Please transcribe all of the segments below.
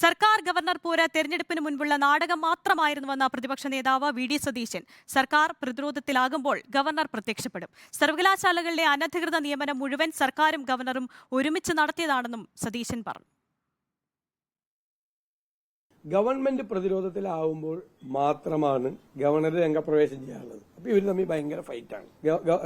സർക്കാർ ഗവർണർ പോര് തെരഞ്ഞെടുപ്പിന് മുൻപുള്ള നാടകം മാത്രമായിരുന്നുവെന്ന പ്രതിപക്ഷ നേതാവ് വി.ഡി. സതീശൻ. സർക്കാർ പ്രതിരോധത്തിലാകുമ്പോൾ ഗവർണർ പ്രത്യക്ഷപ്പെടും. സർവകലാശാലകളിലെ അനധികൃത നിയമനം മുഴുവൻ സർക്കാരും ഗവർണറും ഒരുമിച്ച് നടത്തിയതാണെന്നും സതീശൻ പറഞ്ഞു. ഗവൺമെന്റ് പ്രതിരോധത്തിലാവുമ്പോൾ മാത്രമാണ് ഗവർണർ രംഗപ്രവേശം ചെയ്യാനുള്ളത്. അപ്പൊ ഇവർ തമ്മിൽ ഭയങ്കര ഫൈറ്റാണ്.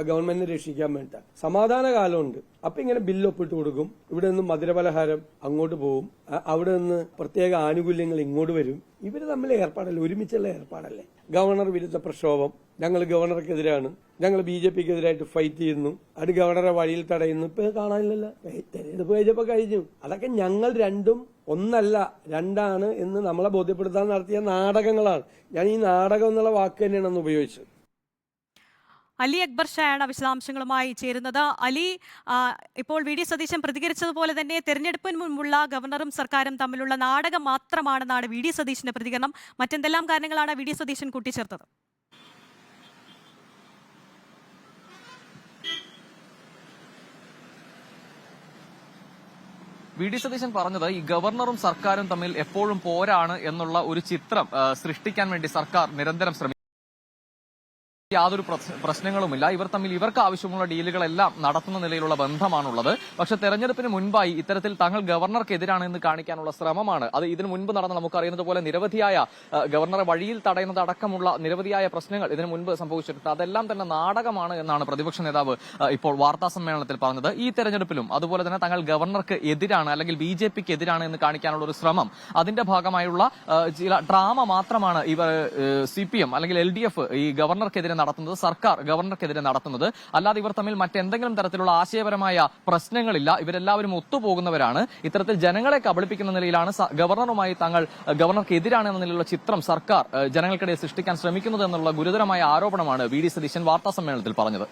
ഗവൺമെന്റിനെ രക്ഷിക്കാൻ വേണ്ട സമാധാന കാലമുണ്ട്. അപ്പൊ ഇങ്ങനെ ബില്ല് ഒപ്പിട്ട് കൊടുക്കും. ഇവിടെ നിന്ന് മധുരപലഹാരം അങ്ങോട്ട് പോകും, അവിടെ നിന്ന് പ്രത്യേക ആനുകൂല്യങ്ങൾ ഇങ്ങോട്ട് വരും. ഇവര് തമ്മിൽ ഏർപ്പാടല്ലേ, ഒരുമിച്ചുള്ള ഏർപ്പാടല്ലേ. ഗവർണർ വിരുദ്ധ പ്രക്ഷോഭം, ഞങ്ങൾ ഗവർണർക്കെതിരാണ്, ഞങ്ങൾ BJPക്കെതിരായിട്ട് ഫൈറ്റ് ചെയ്യുന്നു, അത് ഗവർണറെ വഴിയിൽ തടയുന്നു. ഇപ്പൊ കാണാനില്ലല്ലോ. തെരഞ്ഞെടുപ്പ് കഴിഞ്ഞപ്പോ കഴിഞ്ഞു. അതൊക്കെ ഞങ്ങൾ രണ്ടും ഒന്നല്ല രണ്ടാണ് എന്ന് നമ്മളെ ബോധ്യപ്പെടുത്താൻ നടത്തിയ നാടകങ്ങളാണ്. ഞാൻ ഈ നാടകം എന്നുള്ള വാക്ക് തന്നെയാണ് അന്ന് ഉപയോഗിച്ചത്. അലി അക്ബർ ഷായാണ് വിശദാംശങ്ങളുമായി ചേരുന്നത്. അലി, ഇപ്പോൾ വി.ഡി. സതീശൻ പ്രതികരിച്ചതുപോലെ തന്നെ തെരഞ്ഞെടുപ്പിന് മുൻപുള്ള ഗവർണറും സർക്കാരും തമ്മിലുള്ള നാടകം മാത്രമാണെന്നാണ് വി.ഡി. സതീശന്റെ പ്രതികരണം. മറ്റെന്തെല്ലാം കാര്യങ്ങളാണ് വി.ഡി. സതീശൻ കൂട്ടിച്ചേർത്തത്? വി.ഡി. സതീശൻ പറഞ്ഞത് ഈ ഗവർണറും സർക്കാരും തമ്മിൽ എപ്പോഴും പോരാണ് എന്നുള്ള ഒരു ചിത്രം സൃഷ്ടിക്കാൻ വേണ്ടി സർക്കാർ നിരന്തരം ശ്രമിക്കും. യാതൊരു പ്രശ്നങ്ങളുമില്ല, ഇവർ തമ്മിൽ ഇവർക്ക് ആവശ്യമുള്ള ഡീലുകളെല്ലാം നടത്തുന്ന നിലയിലുള്ള ബന്ധമാണുള്ളത്. പക്ഷെ തെരഞ്ഞെടുപ്പിന് മുൻപായി ഇത്തരത്തിൽ തങ്ങൾ ഗവർണർക്കെതിരാണെന്ന് കാണിക്കാനുള്ള ശ്രമമാണ്. അത് ഇതിനു മുൻപ് നടന്ന നമുക്കറിയുന്നത് പോലെ നിരവധിയായ ഗവർണറെ വഴിയിൽ തടയുന്നത് അടക്കമുള്ള നിരവധിയായ പ്രശ്നങ്ങൾ ഇതിനു മുൻപ് സംഭവിച്ചിട്ടുണ്ട്. അതെല്ലാം തന്നെ നാടകമാണ് എന്നാണ് പ്രതിപക്ഷ നേതാവ് ഇപ്പോൾ വാർത്താ സമ്മേളനത്തിൽ പറഞ്ഞത്. ഈ തെരഞ്ഞെടുപ്പിലും അതുപോലെ തന്നെ തങ്ങൾ ഗവർണർക്ക് എതിരാണ് അല്ലെങ്കിൽ BJPക്ക് എതിരാണ് എന്ന് കാണിക്കാനുള്ള ഒരു ശ്രമം, അതിന്റെ ഭാഗമായുള്ള ചില ഡ്രാമ മാത്രമാണ് ഇവർ CPM അല്ലെങ്കിൽ LDF ഈ ഗവർണർക്കെതിരെ നടത്തുന്നത്, സർക്കാർ ഗവർണർക്കെതിരെ നടത്തുന്നത്. അല്ലാതെ ഇവർ തമ്മിൽ മറ്റെന്തെങ്കിലും തരത്തിലുള്ള ആശയപരമായ പ്രശ്നങ്ങളില്ല. ഇവരെല്ലാവരും ഒത്തുപോകുന്നവരാണ്. ഇത്തരത്തിൽ ജനങ്ങളെ കബളിപ്പിക്കുന്ന നിലയിലാണ് ഗവർണറുമായി തങ്ങൾ ഗവർണർക്ക് എതിരാണ് എന്ന നിലയിലുള്ള ചിത്രം സർക്കാർ ജനങ്ങൾക്കിടയിൽ സൃഷ്ടിക്കാൻ ശ്രമിക്കുന്നത് എന്നുള്ള ഗുരുതരമായ ആരോപണമാണ് വി.ഡി. സതീശൻ വാർത്താ സമ്മേളനത്തിൽ പറഞ്ഞത്.